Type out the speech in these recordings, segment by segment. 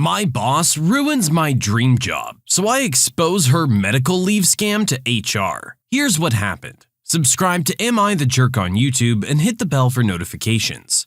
My boss ruins my dream job, so I expose her medical leave scam to HR. Here's what happened. Subscribe to Am I the Jerk on YouTube and hit the bell for notifications.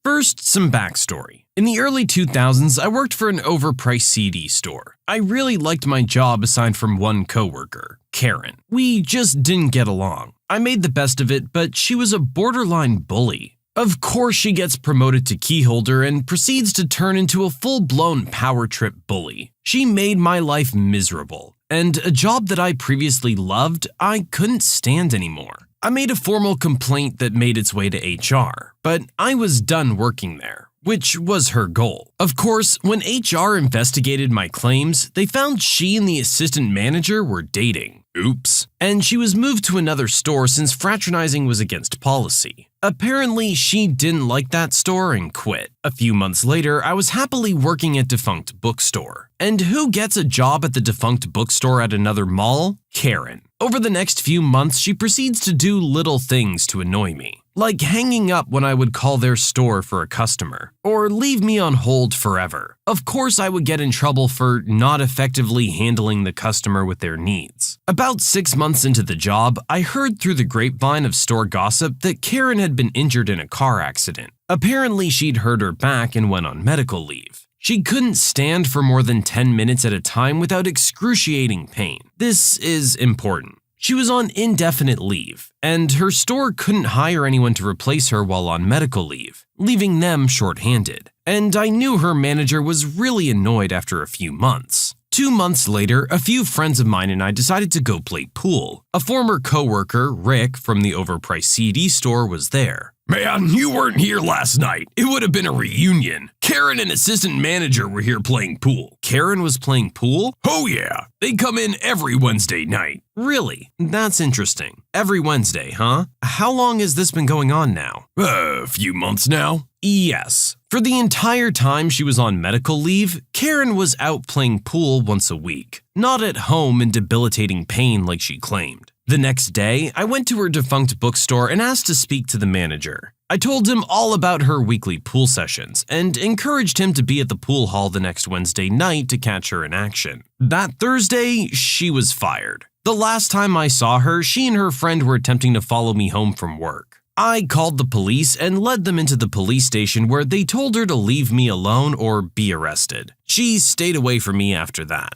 First, some backstory. In the early 2000s, I worked for an overpriced CD store. I really liked my job aside from one coworker, Karen. We just didn't get along. I made the best of it, but she was a borderline bully. Of course, she gets promoted to keyholder and proceeds to turn into a full-blown power trip bully. She made my life miserable, and a job that I previously loved, I couldn't stand anymore. I made a formal complaint that made its way to HR, but I was done working there, which was her goal. Of course, when HR investigated my claims, they found she and the assistant manager were dating. Oops. And she was moved to another store since fraternizing was against policy. Apparently, she didn't like that store and quit. A few months later, I was happily working at defunct bookstore. And who gets a job at the defunct bookstore at another mall? Karen. Over the next few months, she proceeds to do little things to annoy me, like hanging up when I would call their store for a customer, or leave me on hold forever. Of course, I would get in trouble for not effectively handling the customer with their needs. About 6 months into the job, I heard through the grapevine of store gossip that Karen had been injured in a car accident. Apparently, she'd hurt her back and went on medical leave. She couldn't stand for more than 10 minutes at a time without excruciating pain. This is important. She was on indefinite leave, and her store couldn't hire anyone to replace her while on medical leave, leaving them short-handed. And I knew her manager was really annoyed after a few months. 2 months later, a few friends of mine and I decided to go play pool. A former coworker, Rick, from the overpriced CD store was there. Man, you weren't here last night. It would have been a reunion. Karen and assistant manager were here playing pool. Karen was playing pool? Oh yeah, they come in every Wednesday night. Really? That's interesting. Every Wednesday, huh? How long has this been going on now? A few months now. Yes. For the entire time she was on medical leave, Karen was out playing pool once a week, not at home in debilitating pain like she claimed. The next day, I went to her defunct bookstore and asked to speak to the manager. I told him all about her weekly pool sessions and encouraged him to be at the pool hall the next Wednesday night to catch her in action. That Thursday, she was fired. The last time I saw her, she and her friend were attempting to follow me home from work. I called the police and led them into the police station where they told her to leave me alone or be arrested. She stayed away from me after that.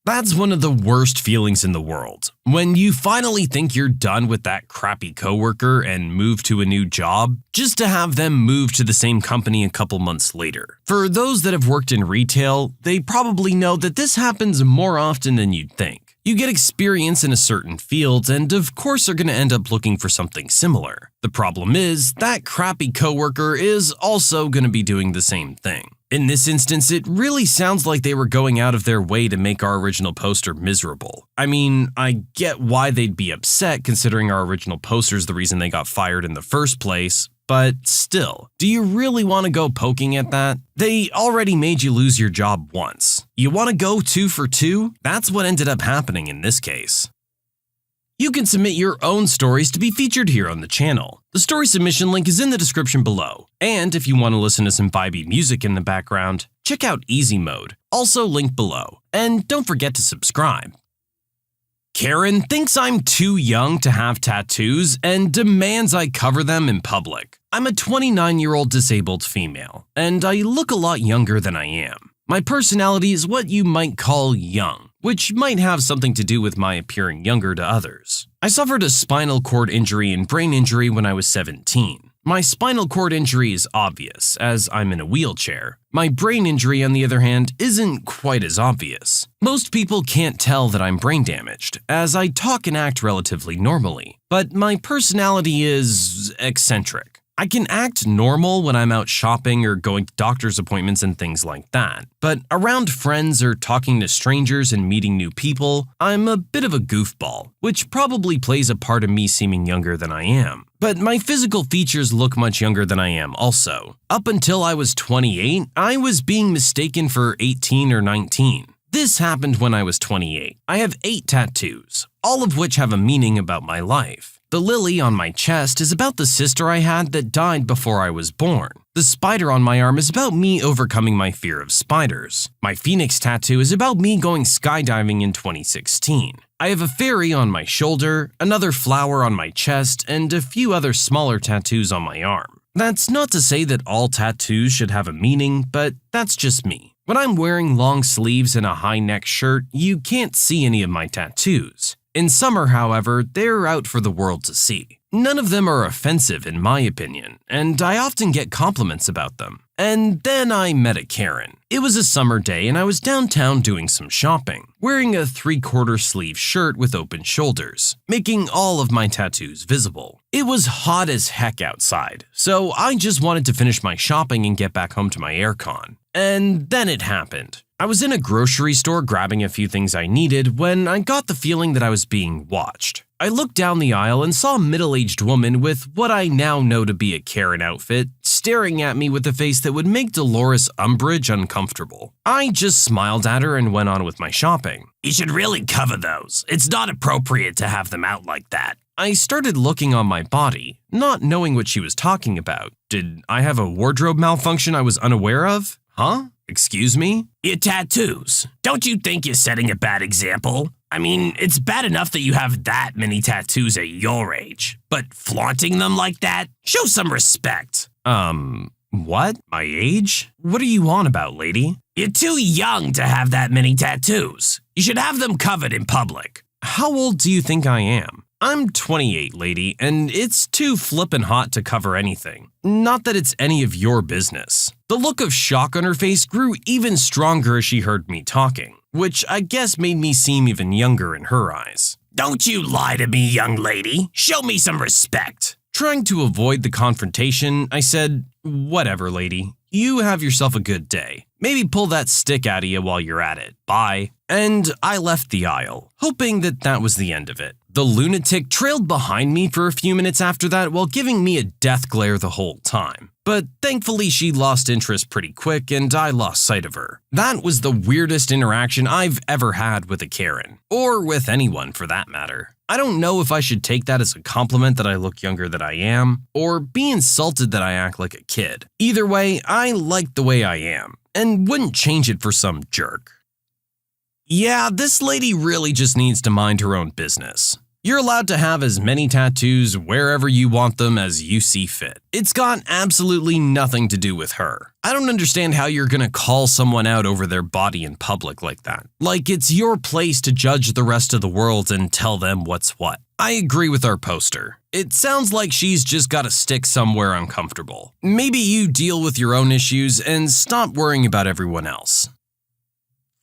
That's one of the worst feelings in the world. When you finally think you're done with that crappy coworker and move to a new job, just to have them move to the same company a couple months later. For those that have worked in retail, they probably know that this happens more often than you'd think. You get experience in a certain field and of course are going to end up looking for something similar. The problem is, that crappy coworker is also going to be doing the same thing. In this instance, it really sounds like they were going out of their way to make our original poster miserable. I mean, I get why they'd be upset considering our original poster's the reason they got fired in the first place, but still, do you really want to go poking at that? They already made you lose your job once. You want to go 2 for 2? That's what ended up happening in this case. You can submit your own stories to be featured here on the channel. The story submission link is in the description below. And if you want to listen to some vibey music in the background, check out easymode, also linked below. And don't forget to subscribe. Karen thinks I'm too young to have tattoos and demands I cover them in public. I'm a 29-year-old disabled female, and I look a lot younger than I am. My personality is what you might call young, which might have something to do with my appearing younger to others. I suffered a spinal cord injury and brain injury when I was 17. My spinal cord injury is obvious, as I'm in a wheelchair. My brain injury, on the other hand, isn't quite as obvious. Most people can't tell that I'm brain damaged, as I talk and act relatively normally. But my personality is eccentric. I can act normal when I'm out shopping or going to doctor's appointments and things like that. But around friends or talking to strangers and meeting new people, I'm a bit of a goofball, which probably plays a part in me seeming younger than I am. But my physical features look much younger than I am also. Up until I was 28, I was being mistaken for 18 or 19. This happened when I was 28. I have 8 tattoos, all of which have a meaning about my life. The lily on my chest is about the sister I had that died before I was born. The spider on my arm is about me overcoming my fear of spiders. My phoenix tattoo is about me going skydiving in 2016. I have a fairy on my shoulder, another flower on my chest, and a few other smaller tattoos on my arm. That's not to say that all tattoos should have a meaning, but that's just me. When I'm wearing long sleeves and a high-neck shirt, you can't see any of my tattoos. In summer, however, they're out for the world to see. None of them are offensive in my opinion, and I often get compliments about them. And then I met a Karen. It was a summer day and I was downtown doing some shopping, wearing a 3/4 sleeve shirt with open shoulders, making all of my tattoos visible. It was hot as heck outside, so I just wanted to finish my shopping and get back home to my aircon. And then it happened. I was in a grocery store grabbing a few things I needed when I got the feeling that I was being watched. I looked down the aisle and saw a middle-aged woman with what I now know to be a Karen outfit staring at me with a face that would make Dolores Umbridge uncomfortable. I just smiled at her and went on with my shopping. "You should really cover those. It's not appropriate to have them out like that." I started looking on my body, not knowing what she was talking about. Did I have a wardrobe malfunction I was unaware of? Huh? Excuse me? Your tattoos. Don't you think you're setting a bad example? I mean, it's bad enough that you have that many tattoos at your age, but flaunting them like that? Show some respect. What? My age? What are you on about, lady? You're too young to have that many tattoos. You should have them covered in public. How old do you think I am? I'm 28, lady, and it's too flippin' hot to cover anything. Not that it's any of your business. The look of shock on her face grew even stronger as she heard me talking, which I guess made me seem even younger in her eyes. Don't you lie to me, young lady. Show me some respect. Trying to avoid the confrontation, I said, "Whatever, lady. You have yourself a good day. Maybe pull that stick out of you while you're at it. Bye." And I left the aisle, hoping that that was the end of it. The lunatic trailed behind me for a few minutes after that while giving me a death glare the whole time. But thankfully she lost interest pretty quick and I lost sight of her. That was the weirdest interaction I've ever had with a Karen, or with anyone for that matter. I don't know if I should take that as a compliment that I look younger than I am, or be insulted that I act like a kid. Either way, I like the way I am, and wouldn't change it for some jerk. Yeah, this lady really just needs to mind her own business. You're allowed to have as many tattoos wherever you want them as you see fit. It's got absolutely nothing to do with her. I don't understand how you're gonna call someone out over their body in public like that. Like it's your place to judge the rest of the world and tell them what's what. I agree with our poster. It sounds like she's just gotta stick somewhere uncomfortable. Maybe you deal with your own issues and stop worrying about everyone else.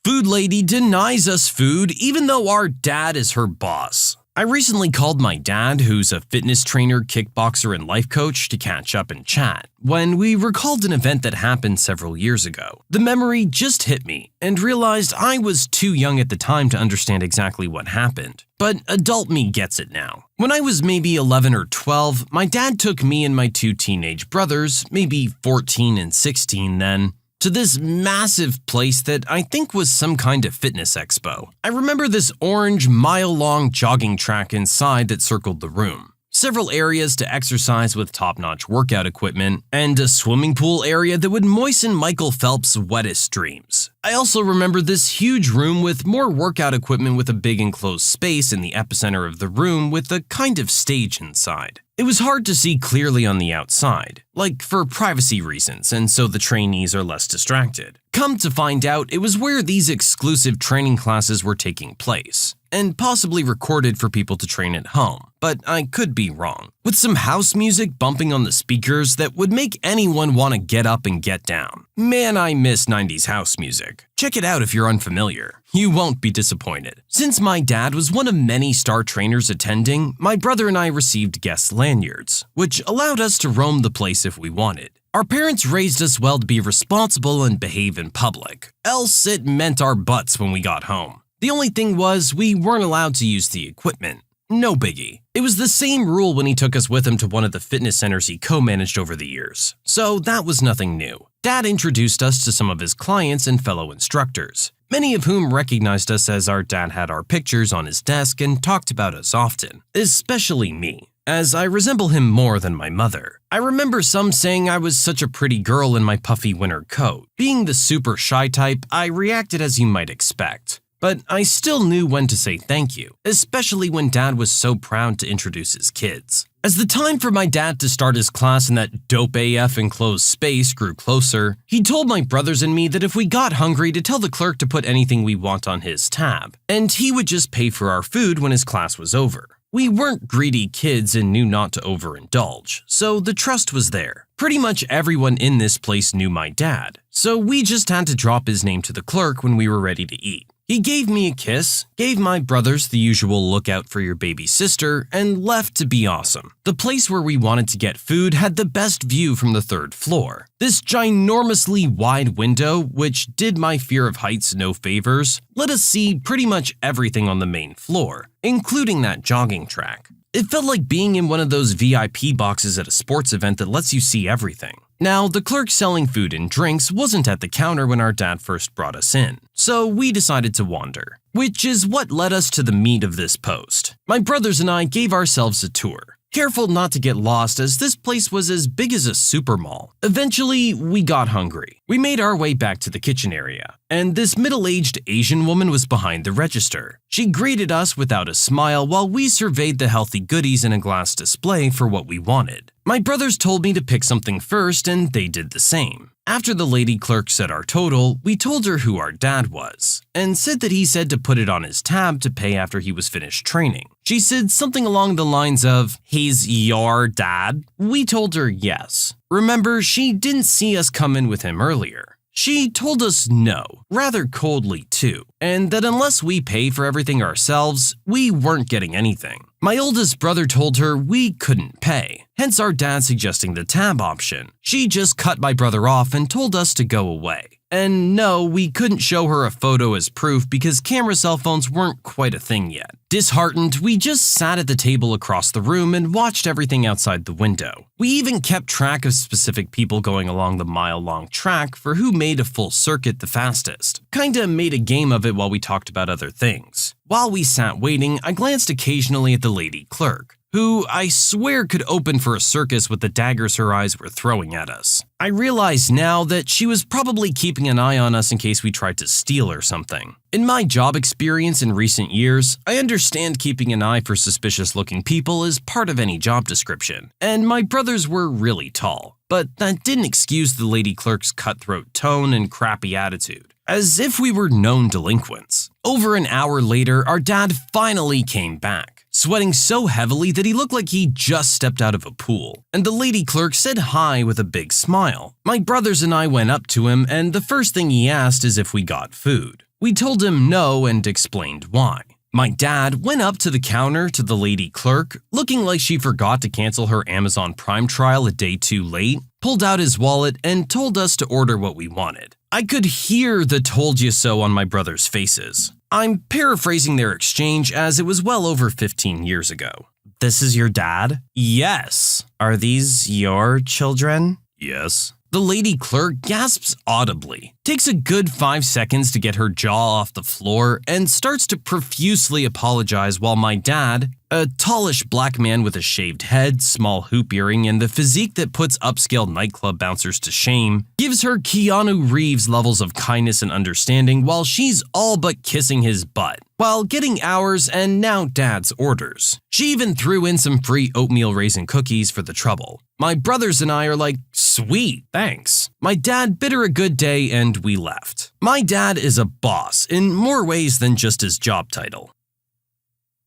Food lady denies us food even though our dad is her boss. I recently called my dad, who's a fitness trainer, kickboxer, and life coach, to catch up and chat, when we recalled an event that happened several years ago. The memory just hit me, and realized I was too young at the time to understand exactly what happened. But adult me gets it now. When I was maybe 11 or 12, my dad took me and my two teenage brothers, maybe 14 and 16 then, to this massive place that I think was some kind of fitness expo. I remember this orange, mile-long jogging track inside that circled the room, several areas to exercise with top-notch workout equipment, and a swimming pool area that would moisten Michael Phelps' wettest dreams. I also remember this huge room with more workout equipment with a big enclosed space in the epicenter of the room with a kind of stage inside. It was hard to see clearly on the outside, like for privacy reasons, and so the trainees are less distracted. Come to find out, it was where these exclusive training classes were taking place, and possibly recorded for people to train at home, but I could be wrong. With some house music bumping on the speakers that would make anyone want to get up and get down. Man, I miss 90s house music. Check it out if you're unfamiliar. You won't be disappointed. Since my dad was one of many star trainers attending, my brother and I received guest lanyards, which allowed us to roam the place if we wanted. Our parents raised us well to be responsible and behave in public, else it meant our butts when we got home. The only thing was we weren't allowed to use the equipment. No biggie. It was the same rule when he took us with him to one of the fitness centers he co-managed over the years, so that was nothing new. Dad introduced us to some of his clients and fellow instructors, many of whom recognized us as our dad had our pictures on his desk and talked about us often, especially me. as I resemble him more than my mother. I remember some saying I was such a pretty girl in my puffy winter coat. Being the super shy type, I reacted as you might expect. But I still knew when to say thank you, especially when Dad was so proud to introduce his kids. As the time for my dad to start his class in that dope AF enclosed space grew closer, he told my brothers and me that if we got hungry to tell the clerk to put anything we want on his tab, and he would just pay for our food when his class was over. We weren't greedy kids and knew not to overindulge, so the trust was there. Pretty much everyone in this place knew my dad, so we just had to drop his name to the clerk when we were ready to eat. He gave me a kiss, gave my brothers the usual look out for your baby sister, and left to be awesome. The place where we wanted to get food had the best view from the 3rd floor. This ginormously wide window, which did my fear of heights no favors, let us see pretty much everything on the main floor, including that jogging track. It felt like being in one of those VIP boxes at a sports event that lets you see everything. Now, the clerk selling food and drinks wasn't at the counter when our dad first brought us in, so we decided to wander, which is what led us to the meat of this post. My brothers and I gave ourselves a tour. Careful not to get lost as this place was as big as a super mall. Eventually, we got hungry. We made our way back to the kitchen area, and this middle-aged Asian woman was behind the register. She greeted us without a smile while we surveyed the healthy goodies in a glass display for what we wanted. My brothers told me to pick something first, and they did the same. After the lady clerk said our total, we told her who our dad was, and said that he said to put it on his tab to pay after he was finished training. She said something along the lines of, "He's your dad?" We told her yes. Remember, she didn't see us come in with him earlier. She told us no, rather coldly too, and that unless we pay for everything ourselves, we weren't getting anything. My oldest brother told her we couldn't pay, hence our dad suggesting the tab option. She just cut my brother off and told us to go away. And no, we couldn't show her a photo as proof because camera cell phones weren't quite a thing yet. Disheartened, we just sat at the table across the room and watched everything outside the window. We even kept track of specific people going along the mile-long track for who made a full circuit the fastest. Kinda made a game of it while we talked about other things. While we sat waiting, I glanced occasionally at the lady clerk, who I swear could open for a circus with the daggers her eyes were throwing at us. I realize now that she was probably keeping an eye on us in case we tried to steal or something. In my job experience in recent years, I understand keeping an eye for suspicious-looking people is part of any job description, and my brothers were really tall, but that didn't excuse the lady clerk's cutthroat tone and crappy attitude, as if we were known delinquents. Over an hour later, our dad finally came back, sweating so heavily that he looked like he just stepped out of a pool, and the lady clerk said hi with a big smile. My brothers and I went up to him, and the first thing he asked is if we got food. We told him no and explained why. My dad went up to the counter to the lady clerk, looking like she forgot to cancel her Amazon Prime trial a day too late, pulled out his wallet, and told us to order what we wanted. I could hear the told you so on my brothers' faces. I'm paraphrasing their exchange as it was well over 15 years ago. "This is your dad?" "Yes." "Are these your children?" "Yes." The lady clerk gasps audibly, takes a good 5 seconds to get her jaw off the floor, and starts to profusely apologize while my dad, a tallish black man with a shaved head, small hoop earring, and the physique that puts upscale nightclub bouncers to shame, gives her Keanu Reeves levels of kindness and understanding while she's all but kissing his butt, while getting ours and now Dad's orders. She even threw in some free oatmeal raisin cookies for the trouble. My brothers and I are like, "Sweet, thanks." My dad bid her a good day and we left. My dad is a boss in more ways than just his job title.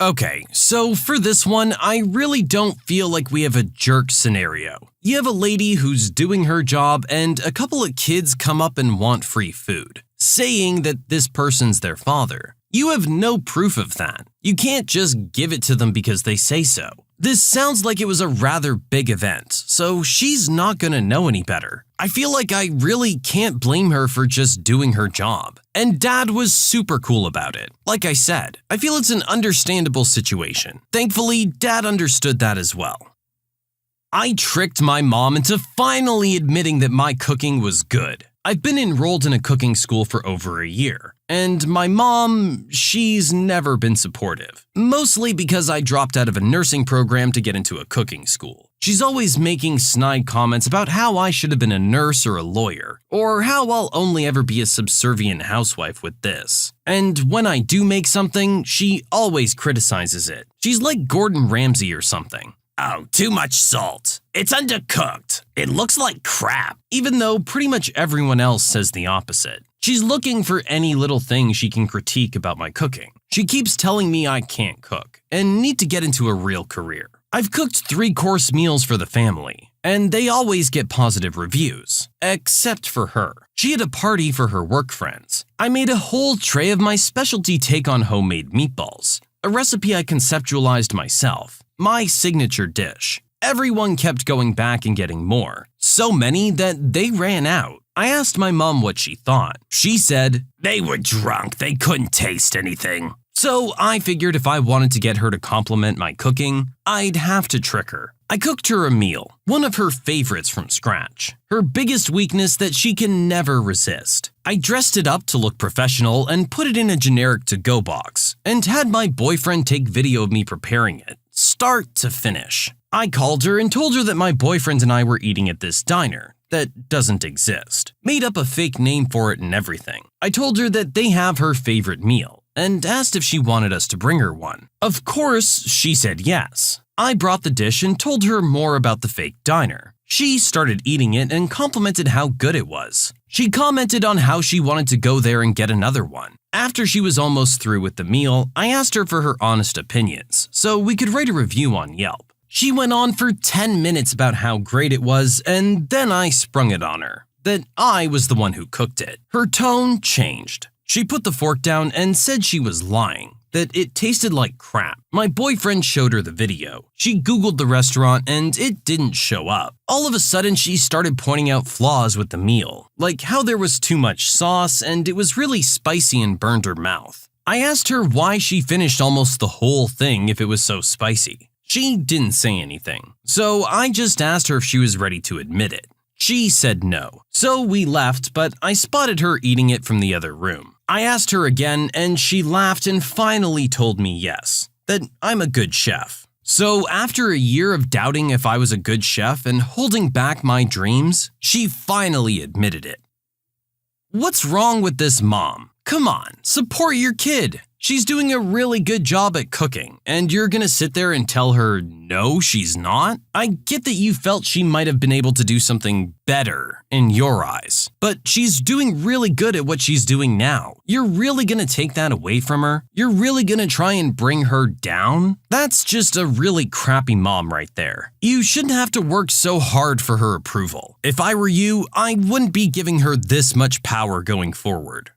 Okay, so for this one, I really don't feel like we have a jerk scenario. You have a lady who's doing her job and a couple of kids come up and want free food, saying that this person's their father. You have no proof of that. You can't just give it to them because they say so. This sounds like it was a rather big event, so she's not gonna know any better. I feel like I really can't blame her for just doing her job. And Dad was super cool about it. Like I said, I feel it's an understandable situation. Thankfully, Dad understood that as well. I tricked my mom into finally admitting that my cooking was good. I've been enrolled in a cooking school for over a year, And my mom, she's never been supportive. Mostly because I dropped out of a nursing program to get into a cooking school. She's always making snide comments about how I should have been a nurse or a lawyer, or how I'll only ever be a subservient housewife with this. And when I do make something, she always criticizes it. She's like Gordon Ramsay or something. Oh, too much salt. It's undercooked. It looks like crap. Even though pretty much everyone else says the opposite. She's looking for any little thing she can critique about my cooking. She keeps telling me I can't cook and need to get into a real career. I've cooked 3-course meals for the family, and they always get positive reviews, except for her. She had a party for her work friends. I made a whole tray of my specialty take on homemade meatballs, a recipe I conceptualized myself, my signature dish. Everyone kept going back and getting more, so many that they ran out. I asked my mom what she thought. She said, "They were drunk. They couldn't taste anything." So I figured if I wanted to get her to compliment my cooking, I'd have to trick her. I cooked her a meal, one of her favorites from scratch. Her biggest weakness that she can never resist. I dressed it up to look professional and put it in a generic to-go box, and had my boyfriend take video of me preparing it, start to finish. I called her and told her that my boyfriend and I were eating at this diner that doesn't exist. Made up a fake name for it and everything. I told her that they have her favorite meal, and asked if she wanted us to bring her one. Of course, she said yes. I brought the dish and told her more about the fake diner. She started eating it and complimented how good it was. She commented on how she wanted to go there and get another one. After she was almost through with the meal, I asked her for her honest opinions, so we could write a review on Yelp. She went on for 10 minutes about how great it was, and then I sprung it on her, that I was the one who cooked it. Her tone changed. She put the fork down and said she was lying, that it tasted like crap. My boyfriend showed her the video. She Googled the restaurant and it didn't show up. All of a sudden, she started pointing out flaws with the meal, like how there was too much sauce and it was really spicy and burned her mouth. I asked her why she finished almost the whole thing if it was so spicy. She didn't say anything, so I just asked her if she was ready to admit it. She said no, so we left, but I spotted her eating it from the other room. I asked her again, and she laughed and finally told me yes, that I'm a good chef. So after a year of doubting if I was a good chef and holding back my dreams, she finally admitted it. What's wrong with this mom? Come on, support your kid. She's doing a really good job at cooking, and you're gonna sit there and tell her, no, she's not? I get that you felt she might have been able to do something better in your eyes, but she's doing really good at what she's doing now. You're really gonna take that away from her? You're really gonna try and bring her down? That's just a really crappy mom right there. You shouldn't have to work so hard for her approval. If I were you, I wouldn't be giving her this much power going forward.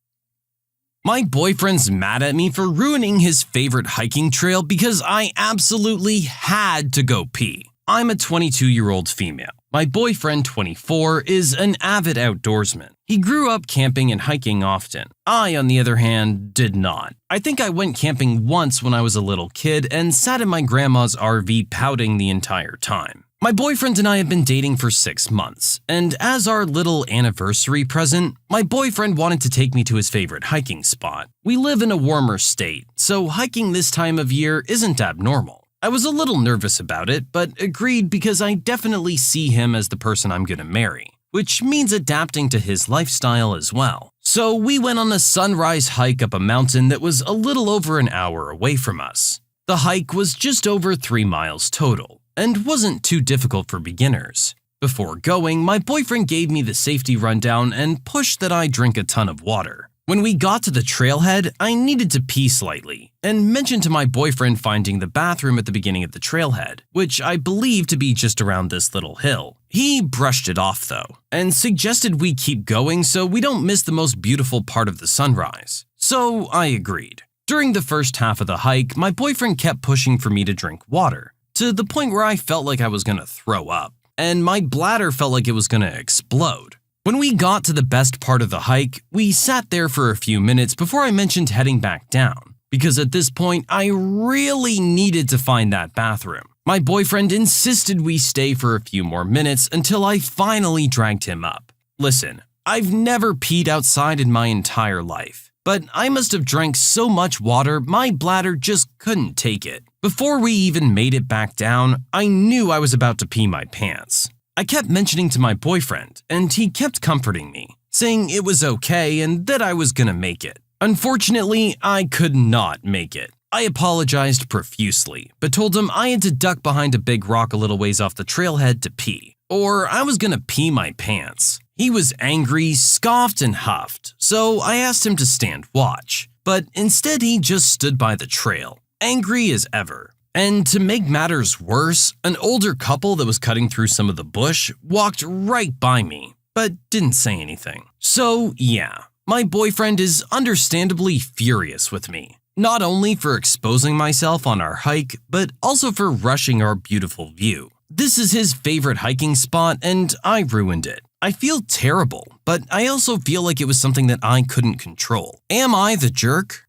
My boyfriend's mad at me for ruining his favorite hiking trail because I absolutely had to go pee. I'm a 22-year-old female. My boyfriend, 24, is an avid outdoorsman. He grew up camping and hiking often. I, on the other hand, did not. I think I went camping once when I was a little kid and sat in my grandma's RV pouting the entire time. My boyfriend and I have been dating for 6 months, and as our little anniversary present, my boyfriend wanted to take me to his favorite hiking spot. We live in a warmer state, so hiking this time of year isn't abnormal. I was a little nervous about it, but agreed because I definitely see him as the person I'm gonna marry, which means adapting to his lifestyle as well. So we went on a sunrise hike up a mountain that was a little over an hour away from us. The hike was just over 3 miles total, and wasn't too difficult for beginners. Before going, my boyfriend gave me the safety rundown and pushed that I drink a ton of water. When we got to the trailhead, I needed to pee slightly, and mentioned to my boyfriend finding the bathroom at the beginning of the trailhead, which I believe to be just around this little hill. He brushed it off though, and suggested we keep going so we don't miss the most beautiful part of the sunrise. So I agreed. During the first half of the hike, my boyfriend kept pushing for me to drink water, to the point where I felt like I was gonna throw up, and my bladder felt like it was gonna explode. When we got to the best part of the hike, we sat there for a few minutes before I mentioned heading back down, because at this point, I really needed to find that bathroom. My boyfriend insisted we stay for a few more minutes until I finally dragged him up. Listen, I've never peed outside in my entire life. but I must have drank so much water my bladder just couldn't take it. Before we even made it back down, I knew I was about to pee my pants. I kept mentioning to my boyfriend, and he kept comforting me, saying it was okay and that I was gonna make it. Unfortunately, I could not make it. I apologized profusely, but told him I had to duck behind a big rock a little ways off the trailhead to pee, or I was gonna pee my pants. He was angry, scoffed, and huffed, so I asked him to stand watch, but instead he just stood by the trail, angry as ever. And to make matters worse, an older couple that was cutting through some of the bush walked right by me, but didn't say anything. So yeah, my boyfriend is understandably furious with me, not only for exposing myself on our hike, but also for rushing our beautiful view. This is his favorite hiking spot and I ruined it. I feel terrible, but I also feel like it was something that I couldn't control. Am I the jerk?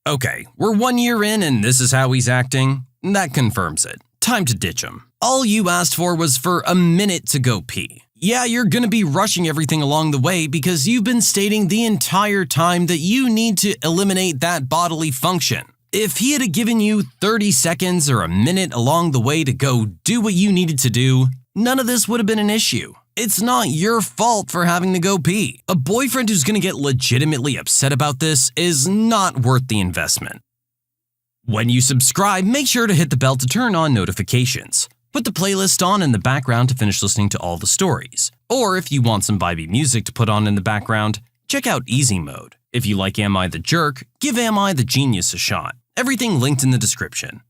Okay, we're 1 year in and this is how he's acting. That confirms it. Time to ditch him. All you asked for was for a minute to go pee. Yeah, you're gonna be rushing everything along the way because you've been stating the entire time that you need to eliminate that bodily function. If he had given you 30 seconds or a minute along the way to go do what you needed to do, none of this would have been an issue. It's not your fault for having to go pee. A boyfriend who's gonna get legitimately upset about this is not worth the investment. When you subscribe, make sure to hit the bell to turn on notifications. Put the playlist on in the background to finish listening to all the stories. Or if you want some vibey music to put on in the background, check out easymode. If you like Am I the Jerk, give Am I the Genius a shot. Everything linked in the description.